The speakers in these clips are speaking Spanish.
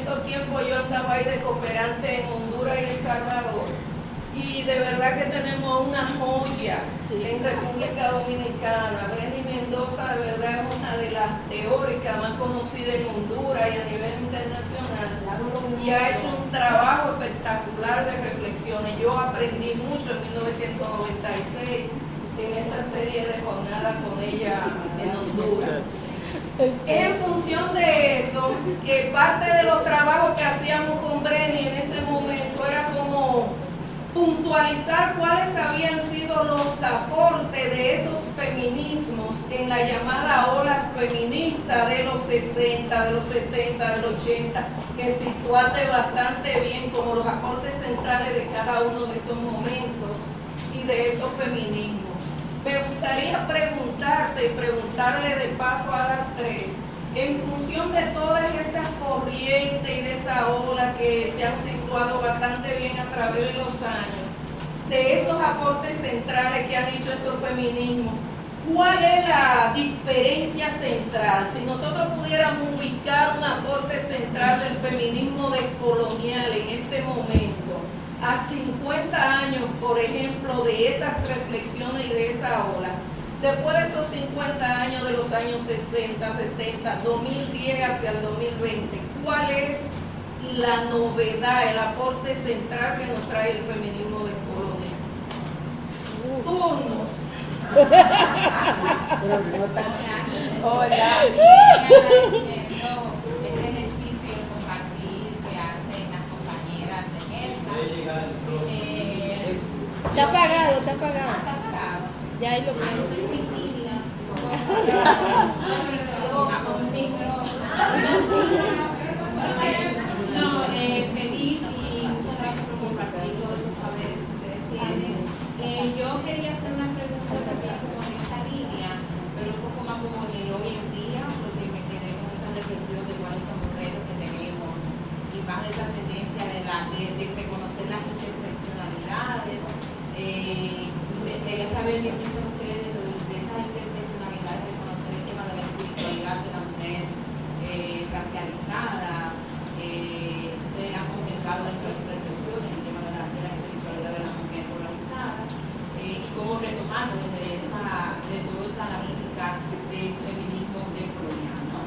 esos tiempos yo andaba ahí de cooperante en Honduras y El Salvador. Y de verdad que tenemos una joya en República Dominicana. Brenny Mendoza de verdad es una de las teóricas más conocidas en Honduras y a nivel internacional. Y ha hecho un trabajo espectacular de reflexiones. Yo aprendí mucho en 1996 en esa serie de jornadas con ella en Honduras. En función de eso, que parte de los trabajos que hacíamos con Brenny en ese momento era como puntualizar cuáles habían sido los aportes de esos feminismos en la llamada ola feminista de los 60, de los 70, de los 80, que situaste bastante bien como los aportes centrales de cada uno de esos momentos y de esos feminismos. Me gustaría preguntarte y preguntarle de paso a las tres, en función de todas esas corrientes y de esa ola que se han situado bastante bien a través de los años, de esos aportes centrales que han hecho esos feminismos, ¿cuál es la diferencia central? Si nosotros pudiéramos ubicar un aporte central del feminismo descolonial en este momento, a 50 años, por ejemplo, de esas reflexiones y de esa ola, después de esos 50 años de los años 60, 70, 2010 hacia el 2020, ¿cuál es la novedad, el aporte central que nos trae el feminismo descolonial? Turnos. Hola. Este ejercicio de compartir que hacen las compañeras de ELSA. Está apagado, está apagado. Está apagado. Ya ahí lo Ay, pienso. soy muy tímida. Con el micro. No, feliz y muchas gracias por compartir todos los saberes que ustedes tienen. Yo quería hacer una pregunta también con esa línea, pero un poco más como en el hoy en día, porque me quedé con esa reflexión de cuáles son los retos que tenemos y más esa tendencia de reconocer las interseccionalidades. Quería saber qué piensan ustedes de esas interseccionalidades, de reconocer el tema de la espiritualidad de la mujer racializada. Si ustedes han contemplado dentro de sus reflexiones el tema de la espiritualidad de la mujer polarizada y cómo retomarlo desde toda esa analítica del feminismo decolonial, ¿no?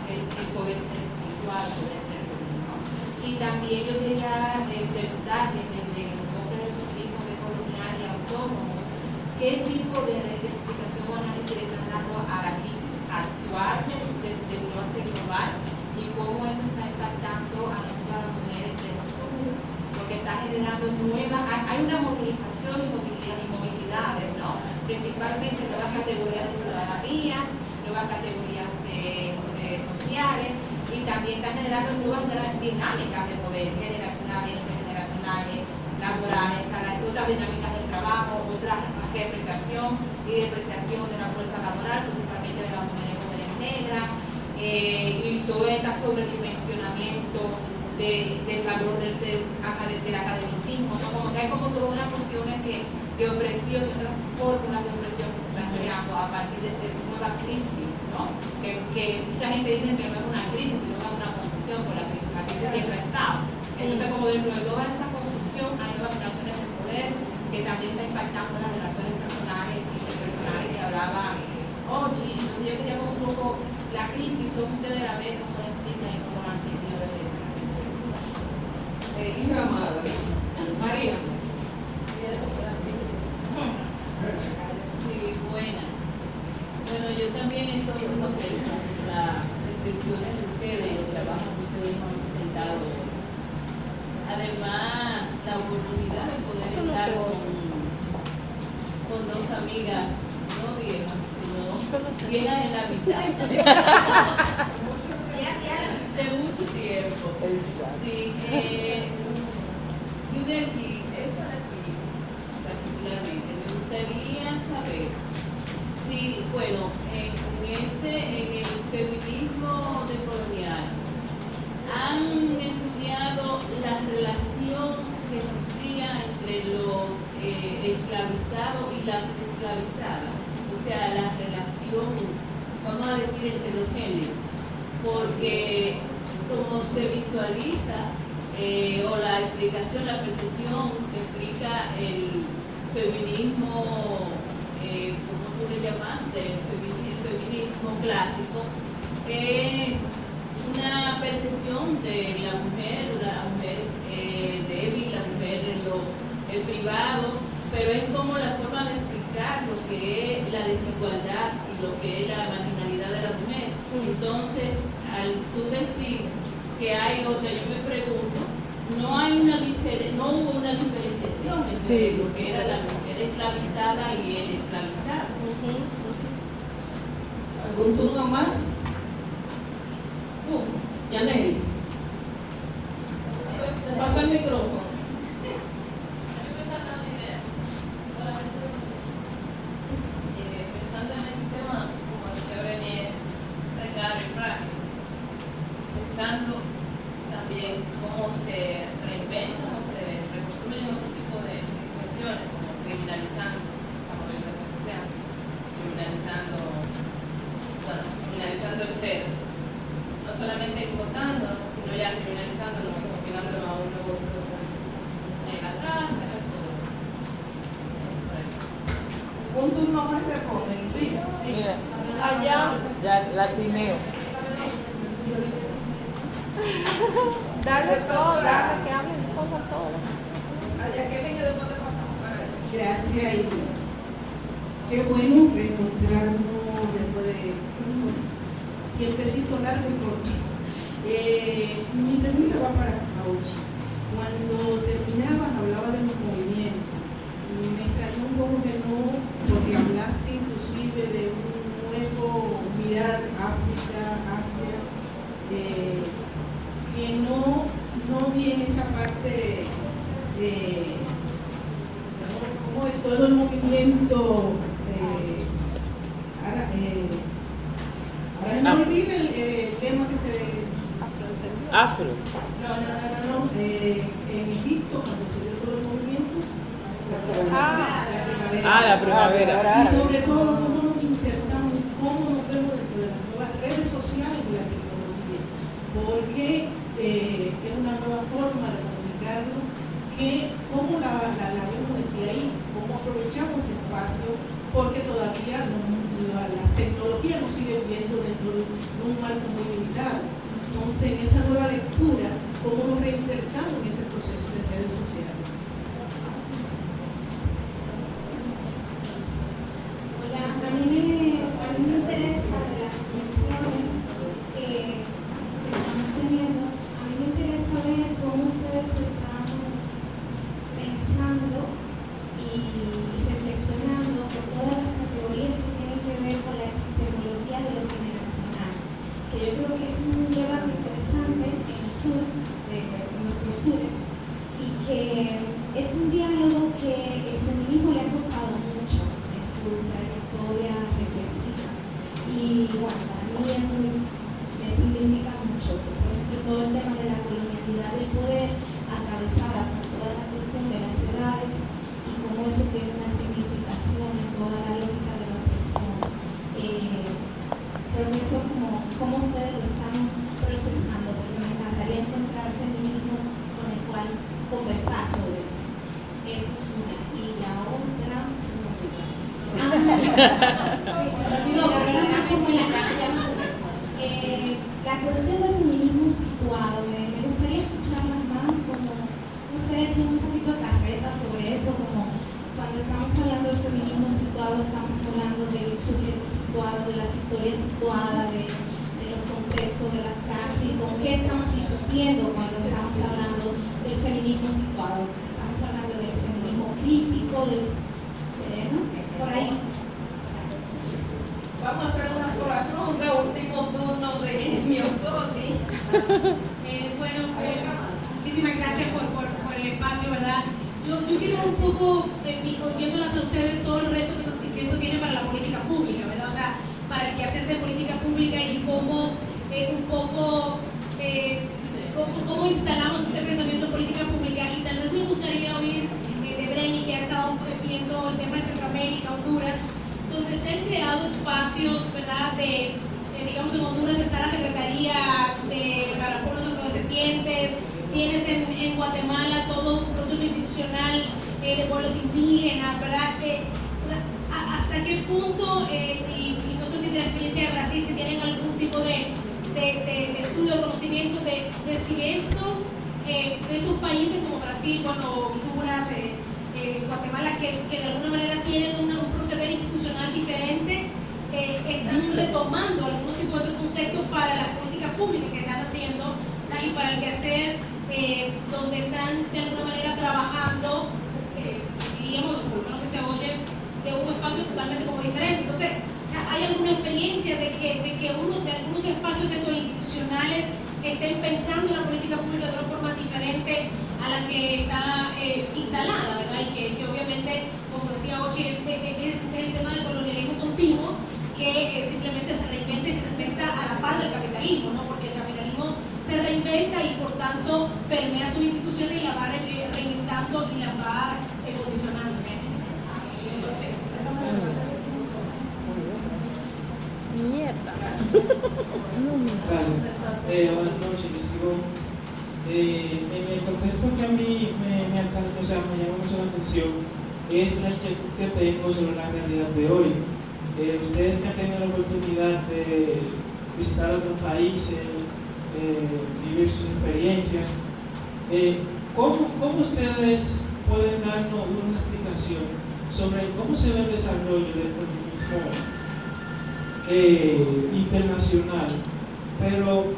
El poder ser espiritual, el poder ser femenino. Y también yo quería preguntarles desde el enfoque del feminismo decolonial y autónomo, ¿qué tipo de explicación o análisis le están dando a la crisis actual del norte global y cómo eso está impactando a nosotras las mujeres del sur? Porque está generando hay una movilización y movilidades, ¿no? Principalmente nuevas categorías de ciudadanías, nuevas categorías sociales, y también está generando nuevas dinámicas de poder generacionales, intergeneracionales, laborales, otras dinámicas del trabajo, otra represión y depreciación de la fuerza laboral, principalmente de las mujeres jóvenes negras, y todo este sobredimensionamiento del valor del academicismo, ¿no? Como que hay como todas unas cuestiones de opresión, de otras fórmulas de opresión que se están creando a partir de esta nueva crisis, ¿no? Que mucha gente dice que no es una crisis, sino que es una confusión por la crisis siempre ha estado. Entonces, como dentro de toda esta confusión hay nuevas relaciones de poder que también está impactando las relaciones personales y interpersonales que hablaba Ochi. Entonces yo quería como un poco la crisis, cómo ustedes la ven, cómo la explican y cómo la han sentido desde esta crisis. Hija amada, María. Sí, buena. Bueno, yo también estoy conociendo las reflexiones de ustedes, el trabajo que ustedes han presentado hoy. Además, la oportunidad de poder estar con dos amigas, no viejas, sino viejas en la mitad. De mucho tiempo. Sí, yo de aquí, esta de aquí, particularmente, me gustaría saber si, bueno, en el feminismo decolonial, han estudiado la relación que existía entre los esclavizados y las esclavizadas, o sea, la relación, vamos a decir, heterogénea, porque como se visualiza o la explicación, la percepción que explica el feminismo, como tú le llamaste, el feminismo clásico, es una percepción de la mujer débil, la mujer en lo privado, pero es como la forma de explicar lo que es la desigualdad y lo que es la marginalidad de la mujer. Entonces, al tú decir que hay otra, yo me pregunto, no hubo una diferenciación entre lo que era la mujer esclavizada y el esclavizado. ¿Algún turno más? Yaneli. Te paso el micrófono. Pensando en este tema, como decía Brené, recaro y frágil, pensando también cómo se reinventan o se reconstruyen otro tipo de cuestiones, como criminalizando la movilización social, criminalizando el ser, no solamente explotando, sino ya criminalizándolo y confinándolo a un nuevo proceso en la casa, Un turno más responden, sí. Mira, Allá, ya latineo. dale todo, dale. Que hablen todo. Allá, que venga después te pasamos. Gracias y qué bueno reencontrarnos después de un tiempecito largo y corto. Mi pregunta va para Auchi. Cuando terminabas hablaba de los movimientos. Me extrañó un poco que no, porque hablaste inclusive de un nuevo mirar África, Asia, que no vi en esa parte como es todo el movimiento ahora no olvide el tema que se Afro. no en Egipto cuando se dio todo el movimiento La primavera. y sobre todo cómo nos insertamos, cómo nos vemos dentro de las nuevas redes sociales y la tecnología, porque es una nueva forma de comunicarnos, que cómo la vemos desde ahí, cómo aprovechamos ese espacio, porque todavía las tecnologías nos siguen viendo dentro de un marco muy limitado. Entonces, en esa nueva lectura, cómo nos reinsertamos en este proceso de redes sociales. Hola, a mí me interesa de las reflexiones que estamos teniendo, a mí me interesa ver cómo ustedes están pensando y reflexionando por todas las categorías que tienen que ver con la epistemología de lo generacional, que yo creo que es un debate interesante en el sur, de nuestros sures, y que es un diálogo que el feminismo le ha costado mucho en su trayectoria reflexiva. Y bueno, para mí me significa mucho, por ejemplo, todo el tema de la colonialidad del poder, atravesada por toda la cuestión de las edades y cómo eso tiene una significación en toda la lógica de la opresión. Creo que eso como ustedes lo están procesando, porque me encantaría encontrar feminismo con el cual conversar sobre eso. Eso es una. Y la otra, se me olvidó. La cuestión del feminismo situado, me gustaría escucharlas más, como, no sé, echar un poquito de carreta sobre eso, como cuando estamos hablando del feminismo situado, estamos hablando del sujeto situado, de las historias situadas, de los contextos, de las praxis, con qué estamos discutiendo cuando estamos hablando del feminismo situado. Estamos hablando del feminismo crítico, ¿no? Por ahí. Vamos a hacer una sola ronda, último turno de Miosoni. Muchísimas gracias por el espacio, ¿verdad? Yo quiero un poco, oyéndolas a ustedes, todo el reto que esto tiene para la política pública, ¿verdad? O sea, para el quehacer de política pública y cómo cómo instalamos este pensamiento de política pública. Y tal vez me gustaría oír de Breni, que ha estado viendo el tema de Centroamérica, Honduras, donde se han creado espacios, ¿verdad? Digamos, en Honduras está la Secretaría para Pueblos de pueblos indígenas, ¿verdad? ¿Hasta qué punto, y no sé si de la experiencia de Brasil, si tienen algún tipo de estudio o conocimiento de si esto, de estos países como Brasil, Honduras, Guatemala, que de alguna manera tienen un proceder institucional diferente, están retomando algún tipo de conceptos para las políticas públicas que están haciendo, o sea, y para el quehacer, donde están de alguna manera trabajando, diríamos, por lo menos que se oye, de un espacio totalmente como diferente. Entonces, o sea, ¿hay alguna experiencia de que algunos espacios de estos institucionales estén pensando en la política pública de una forma diferente a la que está instalada, ¿verdad? Y que obviamente, como decía Ochi, es el tema del colonialismo continuo, que simplemente se reinventa y se reinventa a la par del capitalismo, ¿no? Porque el capitalismo se reinventa y por tanto permea sus instituciones y las va reinventando y las va condicionando. Gracias. Buenas noches, les digo. En el contexto que a mí me llama mucho la atención es la inquietud que tengo sobre la realidad de hoy. Ustedes que han tenido la oportunidad de visitar otros países, vivir sus experiencias, ¿cómo ustedes pueden darnos una explicación sobre cómo se ve el desarrollo del feminismo internacional, pero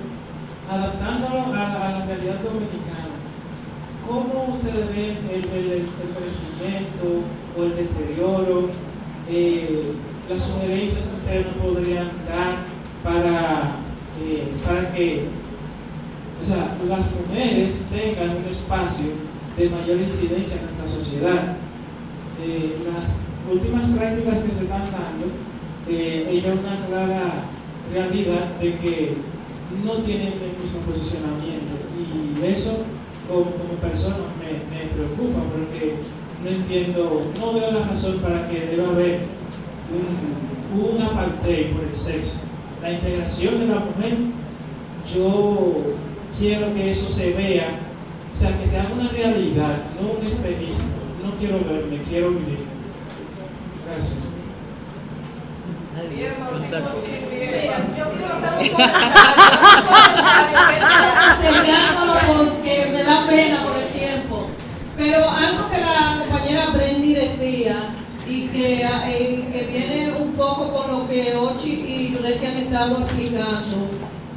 adaptándolo a la realidad dominicana? ¿Cómo ustedes ven el crecimiento o el deterioro, las sugerencias que ustedes nos podrían dar para que, o sea, las mujeres tengan un espacio de mayor incidencia en nuestra sociedad? Las últimas prácticas que se están dando, ella una clara realidad de que no tienen el mismo posicionamiento, y eso como persona me preocupa, porque no entiendo, no veo la razón para que deba haber un apartheid por el sexo. La integración de la mujer, yo quiero que eso se vea, o sea, que sea una realidad, no un espejismo. No quiero verme, quiero vivir. Gracias. Bien, Yo quiero hacer un comentario porque me da pena por el tiempo. Pero algo que la compañera Brendy decía y que viene un poco con lo que Ochi y Yudeki han estado explicando,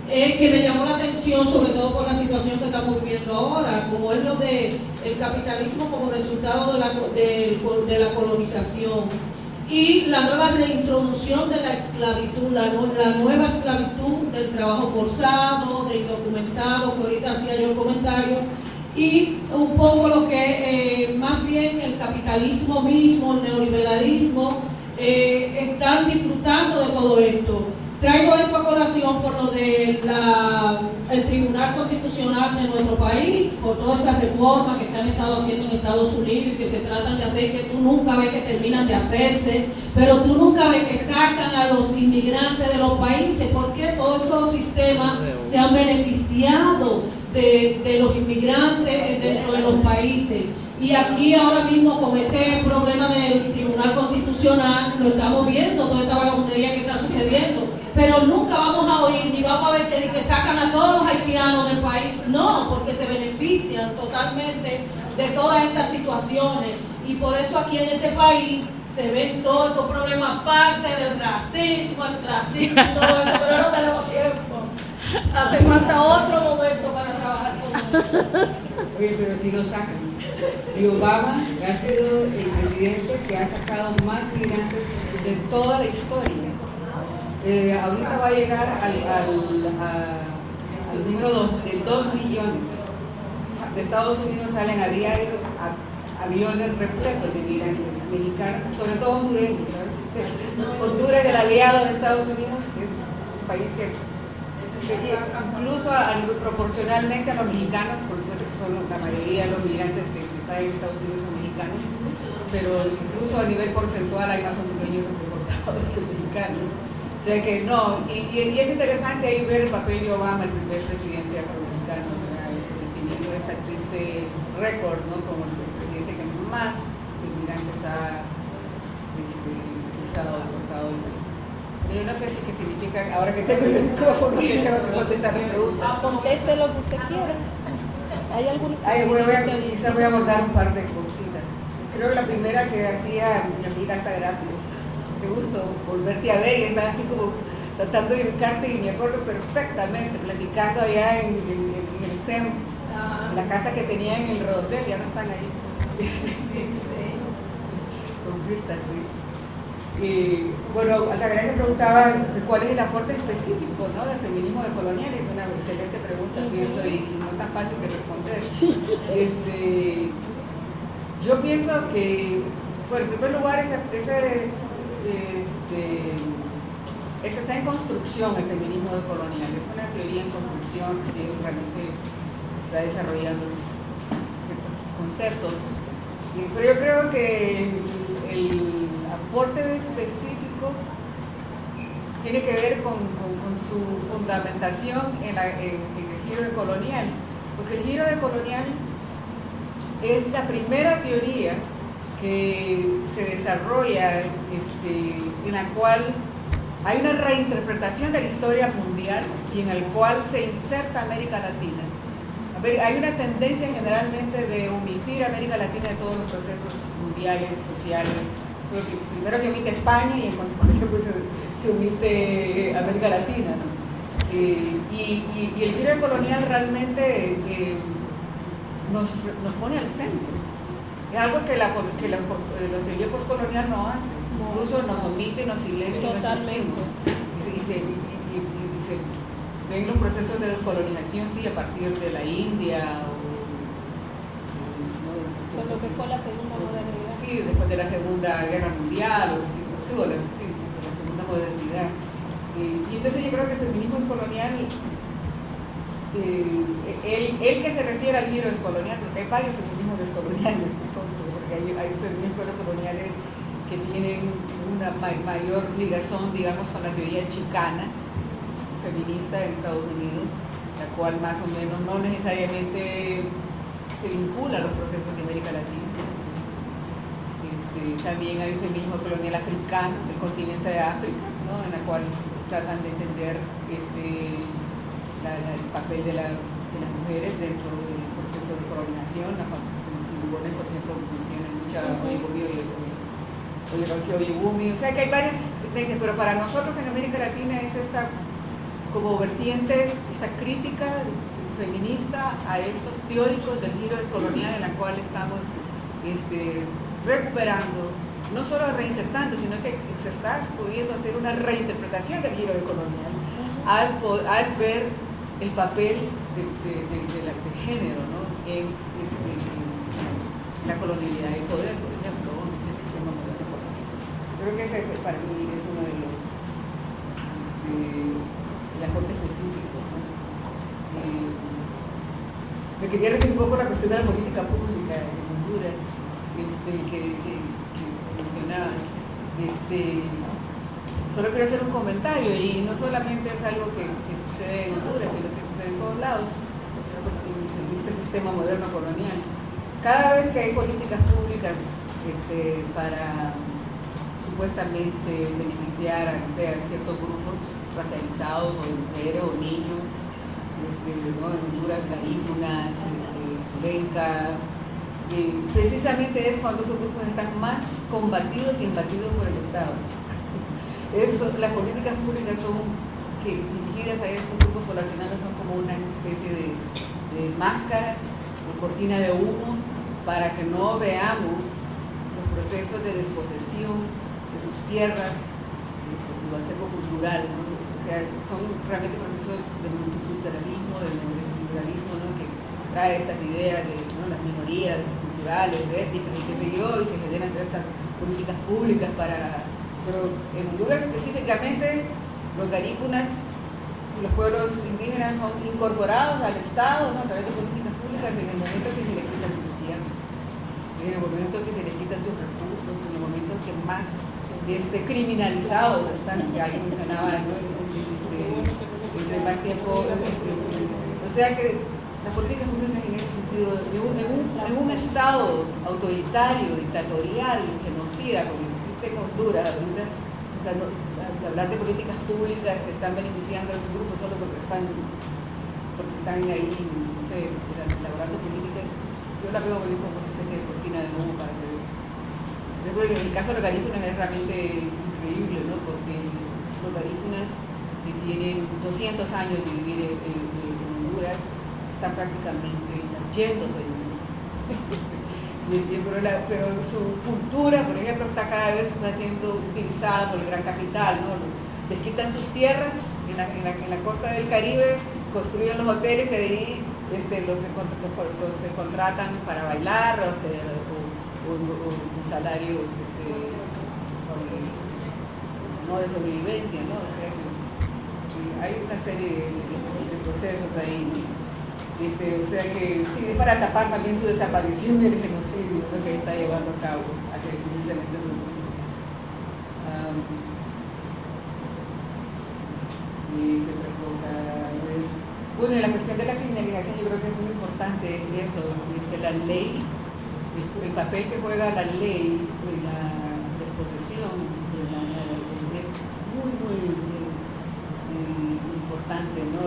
que me llamó la atención, sobre todo por la situación que estamos viviendo ahora, como es lo del capitalismo como resultado de la colonización y la nueva reintroducción de la esclavitud, la nueva esclavitud del trabajo forzado, del indocumentado, que ahorita hacía yo el comentario, y un poco lo que más bien el capitalismo mismo, el neoliberalismo, están disfrutando de todo esto. Traigo esto a colación por lo del Tribunal Constitucional de nuestro país, por todas esas reformas que se han estado haciendo en Estados Unidos y que se tratan de hacer, que tú nunca ves que terminan de hacerse, pero tú nunca ves que sacan a los inmigrantes de los países, porque todos estos sistemas se han beneficiado de los inmigrantes dentro de los países. Y aquí ahora mismo con este problema del Tribunal Constitucional lo estamos viendo, toda esta vagabundería que está sucediendo, pero nunca vamos a oír ni vamos a ver que sacan a todos los haitianos del país, no, porque se benefician totalmente de todas estas situaciones, y por eso aquí en este país se ven todos estos problemas, parte del racismo, el clasismo y todo eso, pero no tenemos tiempo, hace falta otro momento para trabajar con eso. Oye, pero si lo sacan. Y Obama ha sido el presidente que ha sacado más migrantes de toda la historia. Ahorita va a llegar al número 2 millones. De Estados Unidos salen a diario aviones repletos de migrantes mexicanos, sobre todo hondureños. Honduras, el aliado de Estados Unidos, es un país que incluso proporcionalmente a los mexicanos, por supuesto que son la mayoría de los migrantes que están en Estados Unidos son mexicanos, pero incluso a nivel porcentual hay más hondureños deportados que mexicanos. O sea que no, y es interesante ahí ver el papel de Obama, el primer presidente afroamericano, teniendo esta triste récord, ¿no? Como el presidente que más antes ha expulsado, deportado del país. Yo no sé si qué significa, ahora que tengo el micrófono, que tengo que contestar mis preguntas. Conteste lo que usted quiera. ¿Hay alguna Quizás voy a abordar un par de cositas. Creo que la primera que hacía mi amiga Altagracia, qué gusto volverte a ver, y estaba así como tratando de ubicarte y me acuerdo perfectamente, platicando allá en el SEM, en la casa que tenía en el Redondel, ya no están ahí. Con Virta, sí. Y bueno, Altagracia preguntaba cuál es el aporte específico, ¿no?, del feminismo decolonial. Es una excelente pregunta, pienso, y no tan fácil de responder. Yo pienso que, bueno, en primer lugar, ese está en construcción, el feminismo decolonial. Es una teoría en construcción que realmente está desarrollando sus conceptos. Pero yo creo que el aporte específico tiene que ver con su fundamentación en el giro decolonial, porque el giro decolonial es la primera teoría que se desarrolla en la cual hay una reinterpretación de la historia mundial y en el cual se inserta América Latina. Hay una tendencia generalmente de omitir a América Latina de todos los procesos mundiales, sociales. Primero se omite España y en consecuencia pues, se omite América Latina, ¿no? Y el giro colonial realmente nos pone al centro. Es algo que la teoría postcolonial no hace. Incluso nos omite, nos silencia y nos asistimos. Y se ven los procesos de descolonización, sí, a partir de la India con lo que fue la segunda modernidad. Sí, después de la Segunda Guerra Mundial, de la segunda modernidad. Y entonces yo creo que el feminismo descolonial, el que se refiere al giro descolonial, porque hay varios feminismos descoloniales, porque hay feminismos descoloniales que tienen una mayor ligazón, digamos, con la teoría chicana, feminista en Estados Unidos, la cual más o menos no necesariamente se vincula a los procesos de América Latina. También hay un feminismo colonial africano del continente de África, ¿no?, en la cual tratan de entender el papel de las mujeres dentro del proceso de colonización. Por ejemplo, mencionan mucho a Oyegumi. O sea que hay varias tendencias, pero para nosotros en América Latina es esta como vertiente, esta crítica feminista a estos teóricos del giro descolonial, en la cual estamos recuperando, no solo reinsertando, sino que se está pudiendo hacer una reinterpretación del giro descolonial al ver el papel del género, ¿no?, en la colonialidad y el poder, por ejemplo, del sistema moderno político. Creo que ese para mí es uno de los el aporte específico, ¿no? Me quería referir un poco a la cuestión de la política pública en Honduras, que mencionabas. Solo quiero hacer un comentario, y no solamente es algo que sucede en Honduras, sino que sucede en todos lados, en este sistema moderno colonial. Cada vez que hay políticas públicas para supuestamente beneficiar a ciertos grupos racializados, o de mujeres o niños, ¿no?, en Honduras, garífunas, lencas, precisamente es cuando esos grupos están más combatidos y embatidos por el Estado. Las políticas públicas dirigidas a estos grupos poblacionales son como una especie de máscara o cortina de humo para que no veamos los procesos de desposesión de sus tierras, de su acervo cultural, ¿no? O sea, son realmente procesos de multiculturalismo, del neoliberalismo, ¿no?, que trae estas ideas de, ¿no?, las minorías culturales, étnicas y qué sé yo, y se generan estas políticas públicas pero en Honduras específicamente los garífunas y los pueblos indígenas son incorporados al Estado, ¿no?, a través de políticas públicas en el momento que se les quitan sus tierras, en el momento que se les quitan sus recursos, en el momento que más criminalizados están, que alguien mencionaba, ¿no?, entre más tiempo, o sea que las políticas públicas en ese sentido, en un estado autoritario, dictatorial, genocida, como existe en Honduras, hablar de políticas públicas que están beneficiando a esos grupos solo porque están ahí, no sé, elaborando políticas, yo la veo como una especie de cortina de humo para que... Yo creo que el caso de los garífunas es realmente increíble, ¿no? Porque los garífunas que tienen 200 años de vivir en Honduras están prácticamente yéndose de Honduras. Pero su cultura, por ejemplo, está cada vez más siendo utilizada por el gran capital, ¿no? Les quitan sus tierras en la costa del Caribe, construyen los hoteles y de ahí los contratan para bailar o salarios no de sobrevivencia, ¿no? O sea que hay una serie de procesos ahí, o sea que sí, es para tapar también su desaparición y el genocidio, ¿no? Que está llevando a cabo hacia precisamente esos grupos. ¿Y qué otra cosa? Bueno, la cuestión de la criminalización yo creo que es muy importante eso, la ley, el papel que juega la ley en la disposición es muy importante, ¿no?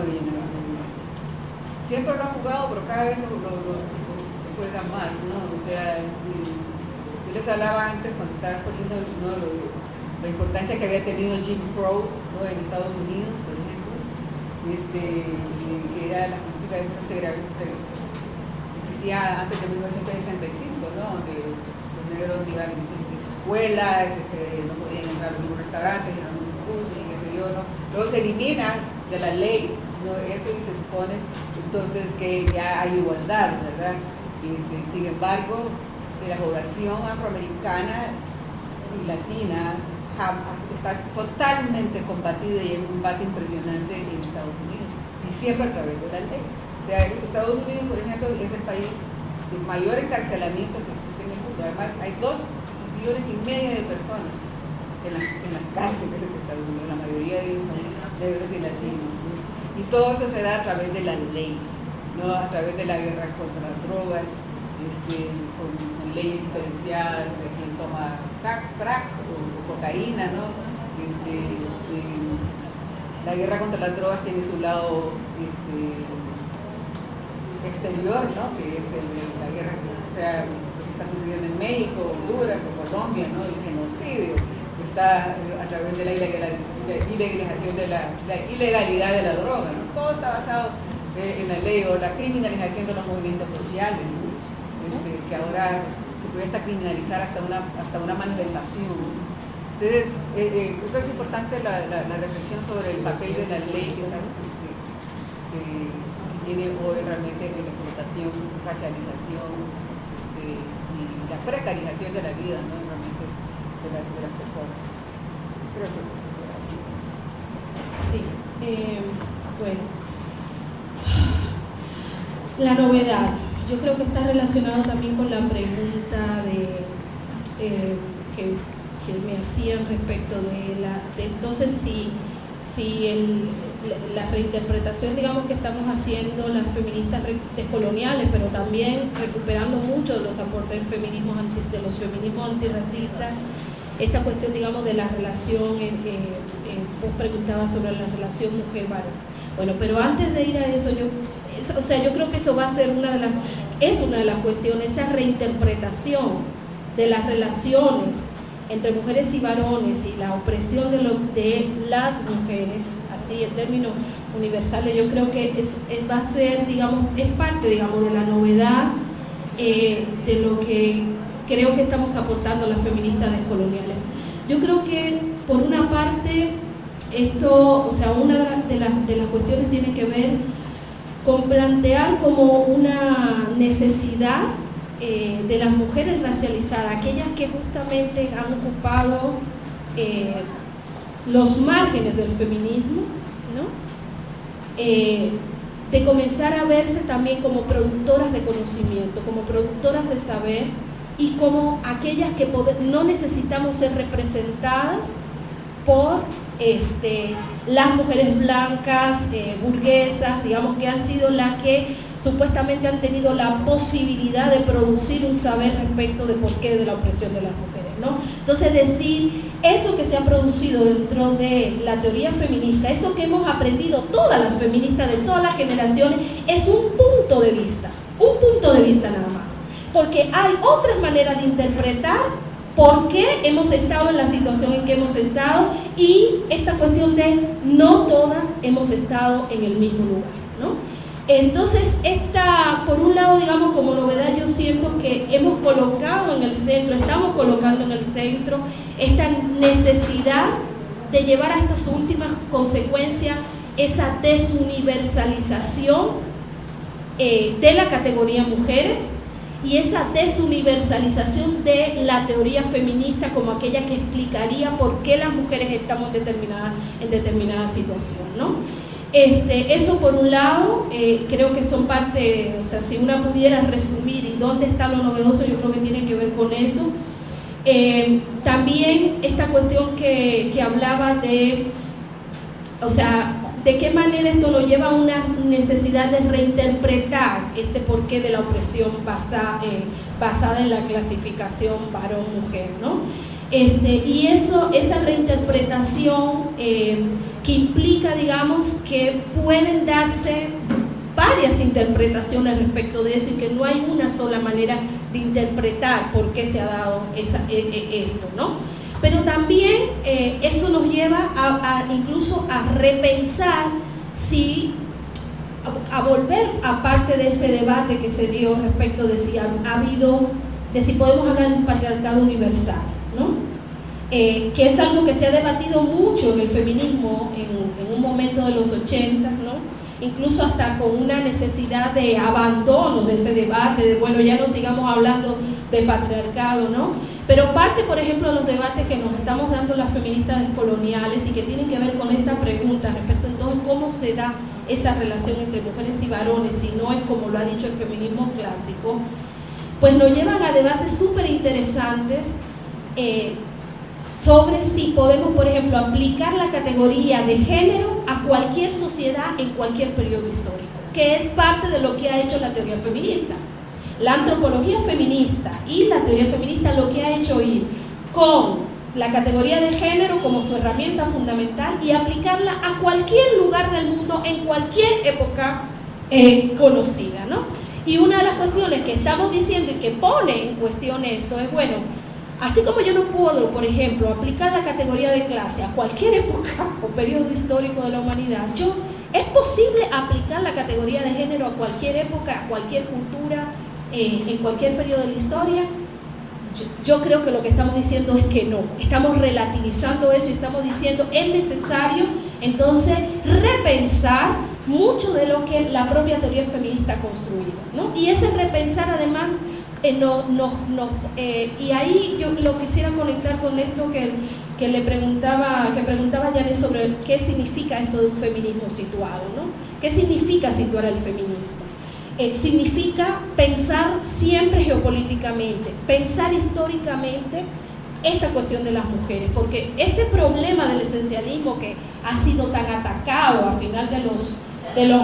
Siempre lo han jugado, pero cada vez lo juegan más, ¿no? O sea, yo les hablaba antes cuando estaba exponiendo, ¿no? La importancia que había tenido Jim Crow, ¿no? En Estados Unidos, por ejemplo, que era la política de existía antes de 1965, ¿no? Donde los negros iban en las escuelas, no podían entrar a ningún restaurante, eran un bus, y qué sé yo, ¿no? Luego se elimina de la ley, ¿no? Eso y se supone entonces que ya hay igualdad, ¿verdad? Sin embargo, la población afroamericana y latina está totalmente combatida y en un combate impresionante en Estados Unidos, y siempre a través de la ley. O sea, Estados Unidos, por ejemplo, es el país de mayor encarcelamiento que existe en el mundo. Además, hay 2,5 millones de personas en las cárceles de Estados Unidos. La mayoría de ellos son negros y latinos, ¿no? Y todo eso se da a través de la ley, ¿no? A través de la guerra contra las drogas, con leyes diferenciadas de quien toma crack o cocaína, ¿no? La guerra contra las drogas tiene su lado exterior, ¿no? Que es la guerra que está sucediendo en México, Honduras o Colombia, ¿no? El genocidio está a través de la ilegalización de la ilegalidad de la droga, ¿no? Todo está basado en la ley, o la criminalización de los movimientos sociales, ¿no? Que ahora se puede hasta criminalizar hasta una manifestación. Entonces, creo que es importante la reflexión sobre el papel de la ley que tiene hoy realmente en la explotación, racialización y la precarización de la vida, ¿no? Realmente de las personas. Creo que... Sí, bueno, la novedad, yo creo que está relacionado también con la pregunta que me hacían respecto de entonces si la reinterpretación, digamos, que estamos haciendo las feministas coloniales, pero también recuperando mucho de los aportes del feminismo de los feminismos antirracistas, esta cuestión, digamos, de la relación, vos preguntabas sobre la relación mujer-varón. Bueno, pero antes de ir a eso, yo creo que eso va a ser una de las cuestiones, esa reinterpretación de las relaciones entre mujeres y varones y la opresión de las mujeres, así en términos universales. Yo creo que va a ser, digamos, es parte, digamos, de la novedad de lo que creo que estamos aportando las feministas descoloniales. Yo creo que, por una parte, esto, o sea, una de las cuestiones tiene que ver con plantear como una necesidad de las mujeres racializadas, aquellas que justamente han ocupado los márgenes del feminismo, ¿no? De comenzar a verse también como productoras de conocimiento, como productoras de saber, y como aquellas que no necesitamos ser representadas por las mujeres blancas, burguesas, digamos, que han sido las que supuestamente han tenido la posibilidad de producir un saber respecto de por qué de la opresión de las mujeres, ¿no? Entonces decir, eso que se ha producido dentro de la teoría feminista, eso que hemos aprendido todas las feministas de todas las generaciones, es un punto de vista nada más, porque hay otras maneras de interpretar por qué hemos estado en la situación en que hemos estado, y esta cuestión de no todas hemos estado en el mismo lugar, ¿no? Entonces, por un lado, digamos, como novedad, yo siento que hemos colocado en el centro, estamos colocando en el centro esta necesidad de llevar a estas últimas consecuencias esa desuniversalización de la categoría mujeres, y esa desuniversalización de la teoría feminista como aquella que explicaría por qué las mujeres estamos en determinada situación, ¿no? Eso por un lado, creo que son parte, o sea, si una pudiera resumir y dónde está lo novedoso, yo creo que tiene que ver con eso. También esta cuestión que hablaba de, o sea, de qué manera esto nos lleva a una necesidad de reinterpretar este porqué de la opresión basada en la clasificación varón-mujer, ¿no? Y esa reinterpretación que implica, digamos, que pueden darse varias interpretaciones respecto de eso, y que no hay una sola manera de interpretar por qué se ha dado esto, ¿no? Pero también eso nos lleva incluso a repensar a volver a parte de ese debate que se dio respecto de si si podemos hablar de un patriarcado universal, ¿no? Que es algo que se ha debatido mucho en el feminismo en un momento de los 80, ¿no? Incluso hasta con una necesidad de abandono de ese debate, de bueno, ya no sigamos hablando de patriarcado, ¿no? Pero parte, por ejemplo, de los debates que nos estamos dando las feministas descoloniales y que tienen que ver con esta pregunta respecto entonces cómo se da esa relación entre mujeres y varones, si no es como lo ha dicho el feminismo clásico, pues nos llevan a debates súper interesantes sobre si podemos, por ejemplo, aplicar la categoría de género a cualquier sociedad en cualquier periodo histórico, que es parte de lo que ha hecho la teoría feminista. La antropología feminista y la teoría feminista lo que ha hecho ir con la categoría de género como su herramienta fundamental y aplicarla a cualquier lugar del mundo en cualquier época conocida, ¿no? Y una de las cuestiones que estamos diciendo y que pone en cuestión esto es, bueno, así como yo no puedo, por ejemplo, aplicar la categoría de clase a cualquier época o periodo histórico de la humanidad, es posible aplicar la categoría de género a cualquier época, a cualquier cultura, en cualquier periodo de la historia. Yo creo que lo que estamos diciendo es que no, estamos relativizando eso y estamos diciendo es necesario entonces repensar mucho de lo que la propia teoría feminista ha construido, ¿no? Y ese repensar además y ahí yo lo quisiera conectar con esto que preguntaba Janet sobre qué significa esto de un feminismo situado, ¿no? ¿Qué significa situar el feminismo? Significa pensar siempre geopolíticamente, pensar históricamente esta cuestión de las mujeres, porque este problema del esencialismo que ha sido tan atacado a final de los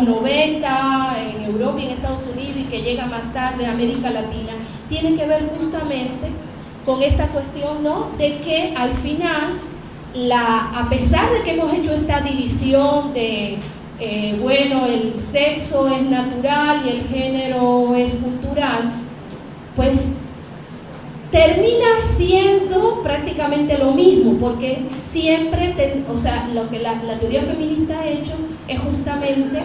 90 en Europa y en Estados Unidos y que llega más tarde a América Latina, tiene que ver justamente con esta cuestión, ¿no? De que al final, a pesar de que hemos hecho esta división de bueno, el sexo es natural y el género es cultural, pues termina siendo prácticamente lo mismo, porque siempre, lo que la teoría feminista ha hecho es justamente,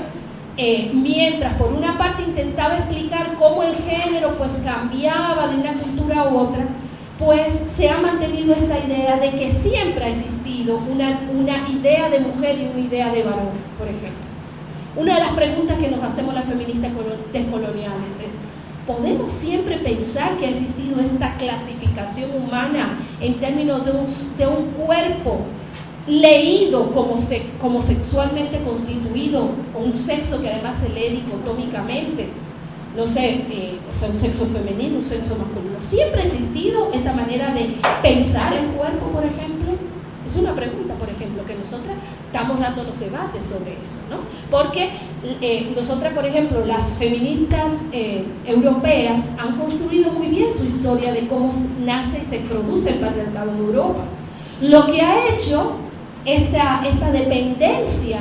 mientras por una parte intentaba explicar cómo el género pues cambiaba de una cultura a otra, pues se ha mantenido esta idea de que siempre ha existido una idea de mujer y una idea de varón, por ejemplo. Una de las preguntas que nos hacemos las feministas descoloniales es, ¿podemos siempre pensar que ha existido esta clasificación humana en términos de un cuerpo leído como sexualmente constituido, o un sexo que además se lee dicotómicamente? No sé, un sexo femenino, un sexo masculino. ¿Siempre ha existido esta manera de pensar el cuerpo, por ejemplo? Es una pregunta, por ejemplo, que nosotras estamos dando los debates sobre eso, ¿no? Porque nosotras, por ejemplo, las feministas europeas han construido muy bien su historia de cómo nace y se produce el patriarcado en Europa. Lo que ha hecho esta dependencia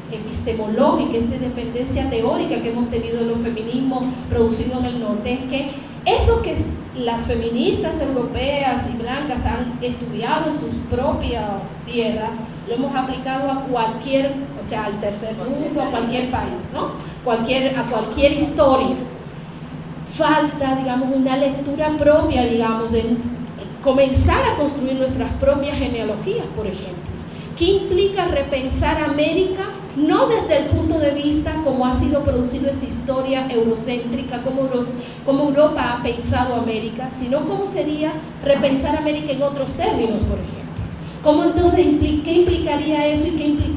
epistemológica, esta dependencia teórica que hemos tenido en los feminismos producidos en el norte, es que eso que las feministas europeas y blancas han estudiado en sus propias tierras, lo hemos aplicado a cualquier, o sea, al tercer mundo, a cualquier país, ¿no? A cualquier historia. Falta, digamos, una lectura propia, digamos, de comenzar a construir nuestras propias genealogías, por ejemplo. ¿Qué implica repensar América? No desde el punto de vista como ha sido producido esta historia eurocéntrica, como Europa ha pensado América, sino cómo sería repensar América en otros términos, por ejemplo. ¿Cómo entonces, qué implicaría eso y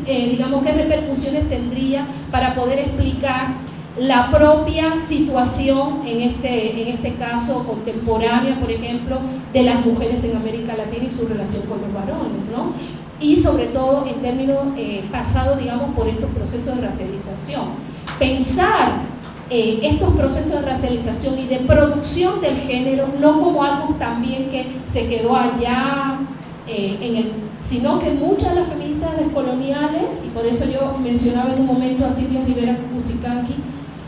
qué repercusiones tendría para poder explicar la propia situación, en este caso contemporánea, por ejemplo, de las mujeres en América Latina y su relación con los varones, ¿no? Y sobre todo en términos pasados, digamos, por estos procesos de racialización. Pensar estos procesos de racialización y de producción del género no como algo también que se quedó allá, sino que muchas de las feministas descoloniales, y por eso yo mencionaba en un momento a Silvia Rivera Cusicanqui,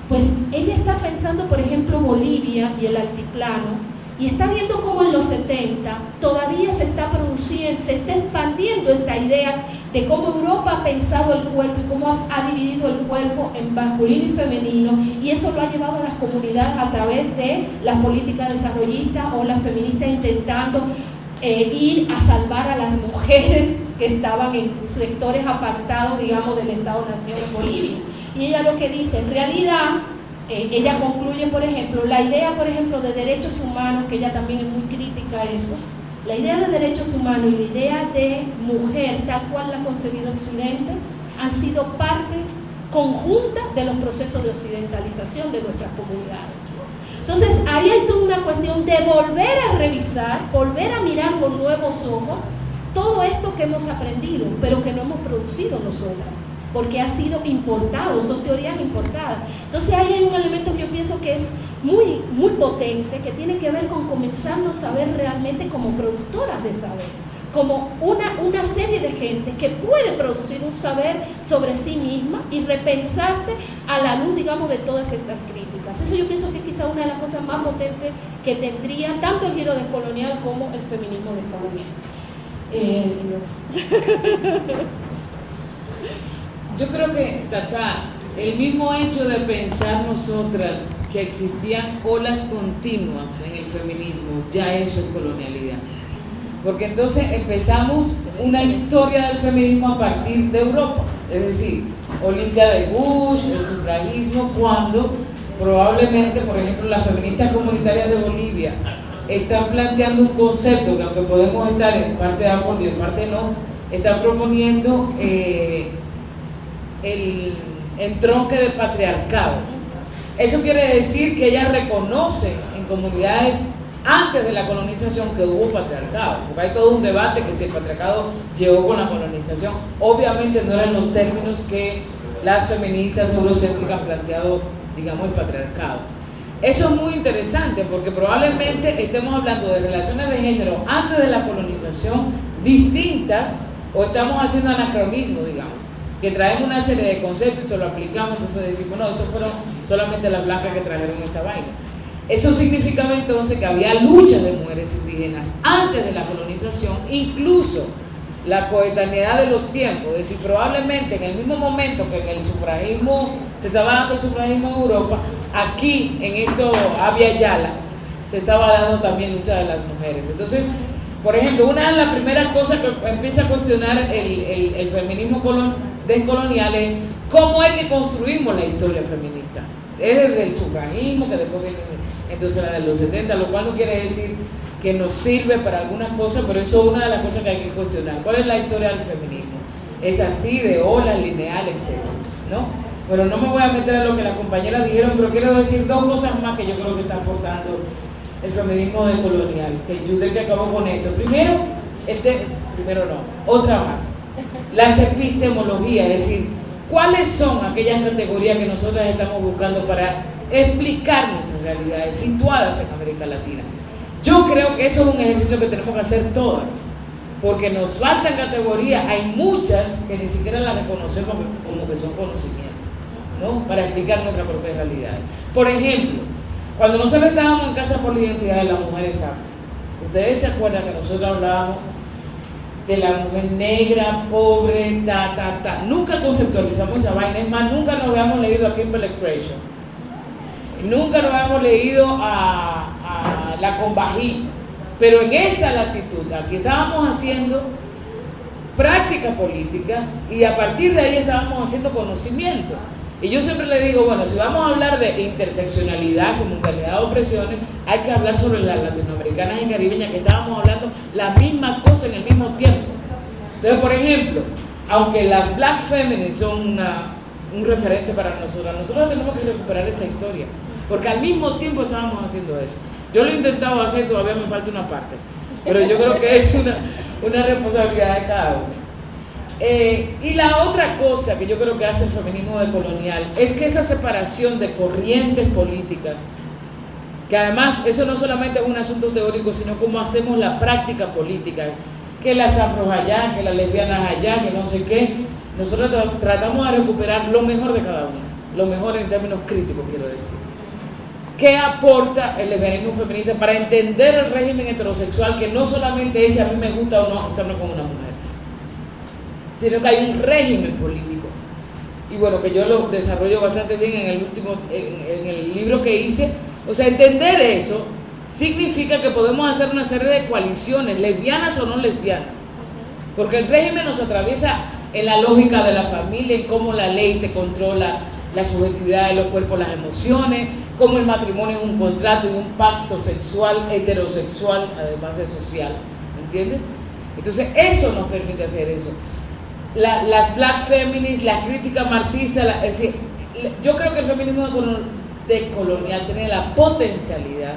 pues ella está pensando, por ejemplo, Bolivia y el altiplano, y está viendo cómo en los 70 todavía se está expandiendo esta idea de cómo Europa ha pensado el cuerpo y cómo ha dividido el cuerpo en masculino y femenino, y eso lo ha llevado a las comunidades a través de las políticas desarrollistas o las feministas intentando ir a salvar a las mujeres que estaban en sectores apartados, digamos, del Estado-Nación en Bolivia. Y ella lo que dice, en realidad, ella concluye, por ejemplo, la idea, por ejemplo, de derechos humanos, que ella también es muy crítica a eso, la idea de derechos humanos y la idea de mujer, tal cual la ha concebido Occidente, han sido parte conjunta de los procesos de occidentalización de nuestras comunidades, ¿no? Entonces, ahí hay toda una cuestión de volver a revisar, volver a mirar con nuevos ojos todo esto que hemos aprendido, pero que no hemos producido nosotras, porque ha sido importado, son teorías importadas. Entonces ahí hay un elemento que yo pienso que es muy, muy potente, que tiene que ver con comenzarnos a ver realmente como productoras de saber, como una serie de gente que puede producir un saber sobre sí misma y repensarse a la luz, digamos, de todas estas críticas. Eso yo pienso que es quizá una de las cosas más potentes que tendría tanto el giro descolonial como el feminismo descolonial. Yo creo que, Tata, el mismo hecho de pensar nosotras que existían olas continuas en el feminismo, ya eso es colonialidad. Porque entonces empezamos una historia del feminismo a partir de Europa, es decir, Olimpiada de Bush, el sufragismo, cuando probablemente, por ejemplo, las feministas comunitarias de Bolivia están planteando un concepto que, aunque podemos estar en parte de acuerdo y en parte no, están proponiendo el entronque del patriarcado. Eso quiere decir que ellas reconocen en comunidades antes de la colonización que hubo patriarcado, porque hay todo un debate que si el patriarcado llegó con la colonización. Obviamente no eran los términos que las feministas eurocéntricas han planteado, digamos, el patriarcado. Eso es muy interesante porque probablemente estemos hablando de relaciones de género antes de la colonización distintas, o estamos haciendo anacronismo, digamos, que traemos una serie de conceptos y se lo aplicamos, entonces decimos, no, estos fueron solamente las blancas que trajeron esta vaina. Eso significaba entonces que había luchas de mujeres indígenas antes de la colonización, incluso la coetaneidad de los tiempos, es decir, probablemente en el mismo momento que en el sufragismo, se estaba dando el sufragismo en Europa, aquí en esto Abya Yala, se estaba dando también lucha de las mujeres. Entonces, por ejemplo, una de las primeras cosas que empieza a cuestionar el feminismo descolonial es cómo es que construimos la historia feminista. Es desde el sufragismo, que después viene entonces la de los 70, lo cual no quiere decir que nos sirve para algunas cosas, pero eso es una de las cosas que hay que cuestionar. ¿Cuál es la historia del feminismo? Es así, de ola, lineal, etc., ¿no? Pero no me voy a meter a lo que las compañeras dijeron, pero quiero decir dos cosas más que yo creo que está aportando el feminismo decolonial, que Judith que acabó con esto. Primero, primero no, otra más. Las epistemologías, es decir, ¿cuáles son aquellas categorías que nosotros estamos buscando para explicar nuestras realidades situadas en América Latina? Yo creo que eso es un ejercicio que tenemos que hacer todas, porque nos faltan categorías, hay muchas que ni siquiera las reconocemos como que son conocimientos, ¿no? Para explicar nuestras propias realidades. Por ejemplo, cuando nosotros estábamos en Casa por la Identidad de las Mujeres Afro, ustedes se acuerdan que nosotros hablábamos de la mujer negra, pobre, nunca conceptualizamos esa vaina, es más, nunca nos habíamos leído a Kimberly Crenshaw, nunca nos habíamos leído a la Combahee, pero en esta latitud, aquí estábamos haciendo práctica política y a partir de ahí estábamos haciendo conocimiento. Y yo siempre le digo, bueno, si vamos a hablar de interseccionalidad, simultaneidad de opresiones, hay que hablar sobre las latinoamericanas y caribeñas, que estábamos hablando la misma cosa en el mismo tiempo. Entonces, por ejemplo, aunque las Black Feminists son un referente para nosotros tenemos que recuperar esa historia, porque al mismo tiempo estábamos haciendo eso. Yo lo he intentado hacer, todavía me falta una parte, pero yo creo que es una responsabilidad de cada uno. Y la otra cosa que yo creo que hace el feminismo decolonial es que esa separación de corrientes políticas, que además eso no solamente es un asunto teórico, sino cómo hacemos la práctica política, que las afros allá, que las lesbianas allá, que no sé qué, nosotros tratamos de recuperar lo mejor de cada una, lo mejor en términos críticos, quiero decir. ¿Qué aporta el lesbianismo feminista para entender el régimen heterosexual, que no solamente es si a mí me gusta o no acostarme con una mujer, sino que hay un régimen político? Y bueno, que yo lo desarrollo bastante bien en el libro que hice. O sea, entender eso significa que podemos hacer una serie de coaliciones, lesbianas o no lesbianas, porque el régimen nos atraviesa en la lógica de la familia, en cómo la ley te controla la subjetividad de los cuerpos, las emociones, cómo el matrimonio es un contrato y un pacto sexual, heterosexual, además de social, ¿entiendes? Entonces eso nos permite hacer eso. Las Black Feminists, la crítica marxista, es decir, yo creo que el feminismo decolonial tiene la potencialidad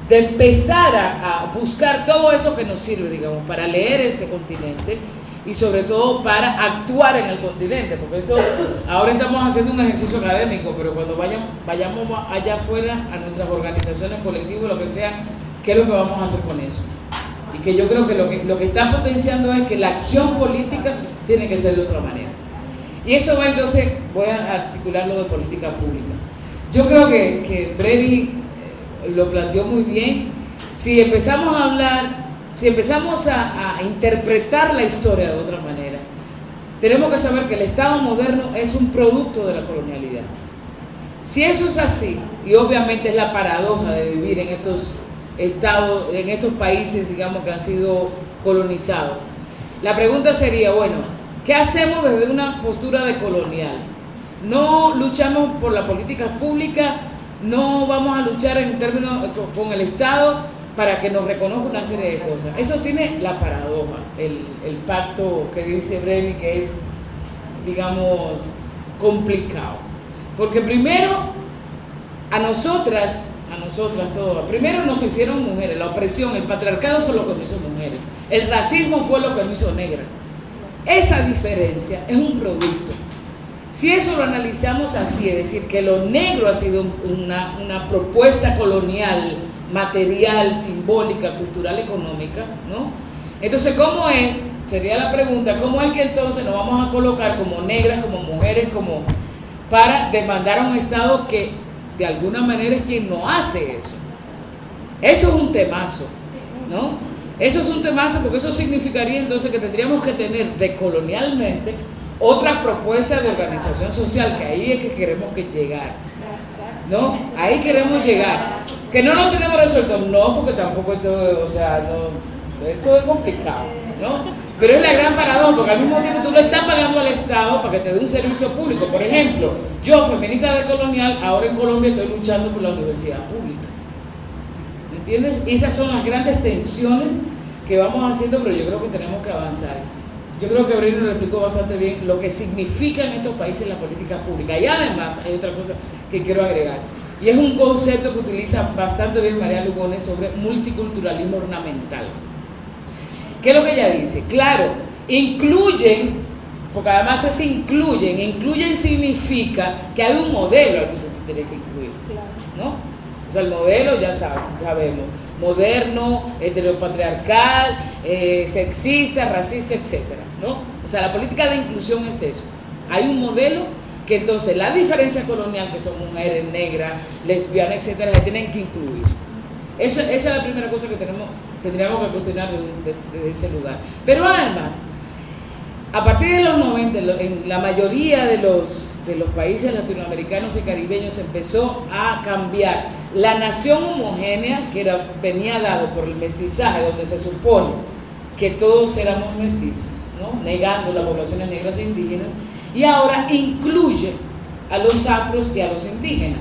de empezar a buscar todo eso que nos sirve, digamos, para leer este continente y sobre todo para actuar en el continente, porque esto ahora estamos haciendo un ejercicio académico, pero cuando vayamos allá afuera a nuestras organizaciones, colectivos, lo que sea, ¿qué es lo que vamos a hacer con eso? Y que yo creo que lo que está potenciando es que la acción política tiene que ser de otra manera. Y eso va, entonces, voy a articularlo de política pública. Yo creo que Brady lo planteó muy bien. Si empezamos a hablar, si empezamos a interpretar la historia de otra manera, tenemos que saber que el Estado moderno es un producto de la colonialidad. Si eso es así, y obviamente es la paradoja de vivir en estos estados, en estos países, digamos, que han sido colonizados, la pregunta sería, bueno, ¿qué hacemos desde una postura decolonial? No luchamos por la política pública, no vamos a luchar en términos con el Estado para que nos reconozca una serie de cosas. Eso tiene la paradoja, el pacto que dice Breni, que es, digamos, complicado. Porque primero, a nosotras todas, primero nos hicieron mujeres, la opresión, el patriarcado fue lo que nos hizo mujeres, el racismo fue lo que nos hizo negras. Esa diferencia es un producto. Si eso lo analizamos así, es decir, que lo negro ha sido una propuesta colonial, material, simbólica, cultural, económica, ¿no? Entonces, ¿cómo es? Sería la pregunta, ¿cómo es que entonces nos vamos a colocar como negras, como mujeres, como para demandar a un Estado que de alguna manera es quien no hace eso? Eso es un temazo, ¿no? Eso es un temazo, porque eso significaría entonces que tendríamos que tener decolonialmente otra propuesta de organización social, que ahí es que queremos llegar, ¿no? Ahí queremos llegar. Que no lo tenemos resuelto, no, porque tampoco esto, o sea, no, esto es complicado, ¿no? Pero es la gran paradoja, porque al mismo tiempo tú le estás pagando al Estado para que te dé un servicio público. Por ejemplo, yo, feminista decolonial, ahora en Colombia estoy luchando por la universidad pública. ¿Entiendes? Esas son las grandes tensiones que vamos haciendo, pero yo creo que tenemos que avanzar. Yo creo que Breno lo explicó bastante bien lo que significa en estos países la política pública. Y además hay otra cosa que quiero agregar, y es un concepto que utiliza bastante bien María Lugones sobre multiculturalismo ornamental, ¿Qué es lo que ella dice? Claro, incluyen, porque además es incluyen significa que hay un modelo al que tú tienes que incluir, ¿no? O sea, el modelo ya sabemos, moderno, heteropatriarcal, sexista, racista, etcétera, ¿no? O sea, la política de inclusión es eso. Hay un modelo que entonces la diferencia colonial, que son mujeres, negras, lesbianas, etcétera, se tienen que incluir. Esa es la primera cosa que tendríamos que cuestionar desde ese lugar. Pero además, a partir de los 90, en la mayoría de los países latinoamericanos y caribeños empezó a cambiar. La nación homogénea, que venía dado por el mestizaje, donde se supone que todos éramos mestizos, ¿no? Negando las poblaciones negras e indígenas, y ahora incluye a los afros y a los indígenas.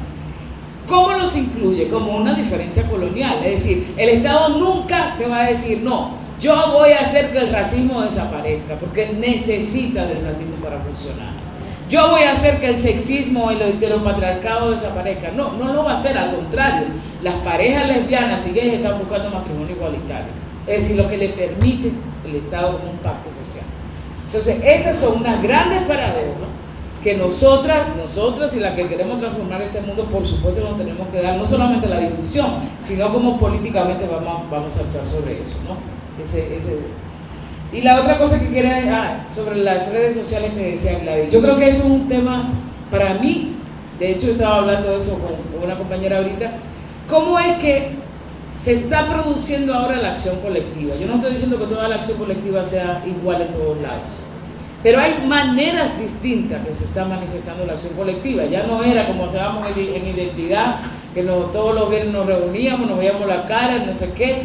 ¿Cómo los incluye? Como una diferencia colonial. Es decir, el Estado nunca te va a decir, no, yo voy a hacer que el racismo desaparezca, porque necesita del racismo para funcionar. Yo voy a hacer que el sexismo o el heteropatriarcado desaparezca. No, no lo va a hacer, al contrario. Las parejas lesbianas y gays están buscando matrimonio igualitario. Es decir, lo que le permite el Estado como un pacto social. Entonces, esas son unas grandes paradojas que nosotras y las que queremos transformar este mundo, por supuesto, nos tenemos que dar no solamente la discusión, sino como políticamente vamos a actuar sobre eso, ¿no? Y la otra cosa que quería sobre las redes sociales que decía Gladys, yo creo que eso es un tema para mí, de hecho estaba hablando de eso con una compañera ahorita, cómo es que se está produciendo ahora la acción colectiva. Yo no estoy diciendo que toda la acción colectiva sea igual en todos lados, pero hay maneras distintas que se está manifestando la acción colectiva. Ya no era como hacíamos en identidad, que todos los viernes nos reuníamos, nos veíamos la cara, no sé qué.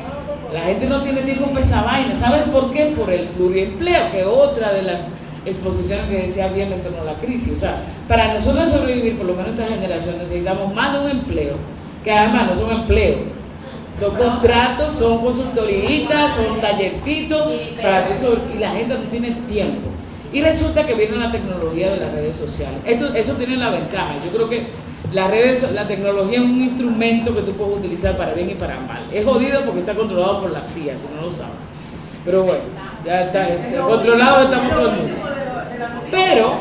La gente no tiene tiempo para esa vaina. ¿Sabes por qué? Por el pluriempleo, que es otra de las exposiciones que decía bien en torno a la crisis. O sea, para nosotros sobrevivir, por lo menos esta generación, necesitamos más de un empleo, que además no son empleos, son contratos, son consultoritas, son tallercitos, para eso, y la gente no tiene tiempo. Y resulta que viene la tecnología de las redes sociales. Eso tiene la ventaja. Yo creo que la tecnología es un instrumento que tú puedes utilizar para bien y para mal. Es jodido porque está controlado por la CIA, si no lo saben. Pero bueno, ya está controlado, estamos todo el mundo. Pero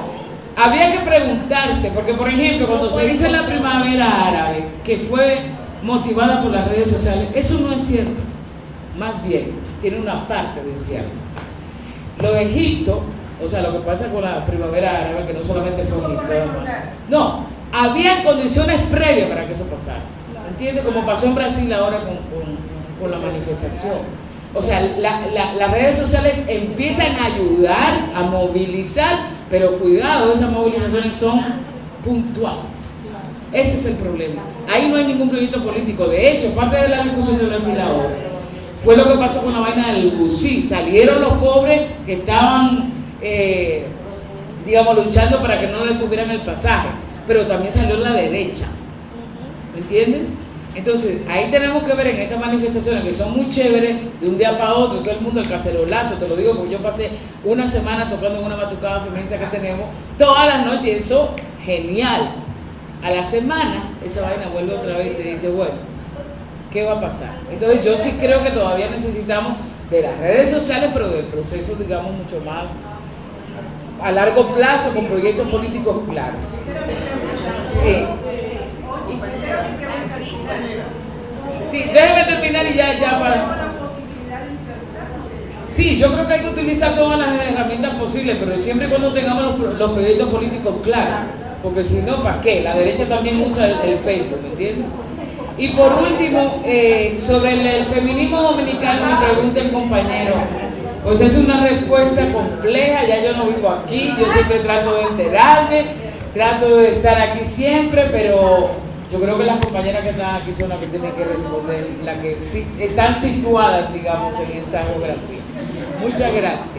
había que preguntarse, porque por ejemplo, cuando se dice la primavera árabe, que fue motivada por las redes sociales, eso no es cierto. Más bien, tiene una parte de cierto. Lo de Egipto, o sea, lo que pasa con la primavera árabe, que no solamente fue Egipto, además. No, había condiciones previas para que eso pasara. ¿Entiendes? Como pasó en Brasil ahora con la manifestación. O sea, las redes sociales empiezan a ayudar, a movilizar, pero cuidado, esas movilizaciones son puntuales. Ese es el problema. Ahí no hay ningún proyecto político. De hecho, parte de la discusión de Brasil ahora fue lo que pasó con la vaina del Busí. Salieron los pobres que estaban, digamos, luchando para que no les subieran el pasaje, pero también salió la derecha. ¿Me entiendes? Entonces, ahí tenemos que ver en estas manifestaciones que son muy chéveres, de un día para otro, todo el mundo el cacerolazo, te lo digo porque yo pasé una semana tocando en una batucada feminista que tenemos, todas las noches, eso, genial. A la semana, esa vaina vuelve otra vez y te dice, bueno, ¿qué va a pasar? Entonces, yo sí creo que todavía necesitamos de las redes sociales, pero del proceso, digamos, mucho más a largo plazo, con proyectos políticos claros. Sí. Sí, déjeme terminar y ya para... Sí, yo creo que hay que utilizar todas las herramientas posibles, pero siempre y cuando tengamos los proyectos políticos claros, porque si no, ¿para qué? La derecha también usa el Facebook, ¿me entiendes? Y por último, sobre el feminismo dominicano, me pregunta el compañero, pues es una respuesta compleja, ya yo no vivo aquí, yo siempre trato de enterarme, trato de estar aquí siempre, pero yo creo que las compañeras que están aquí son las que tienen que responder, las que están situadas, digamos, en esta geografía. Muchas gracias.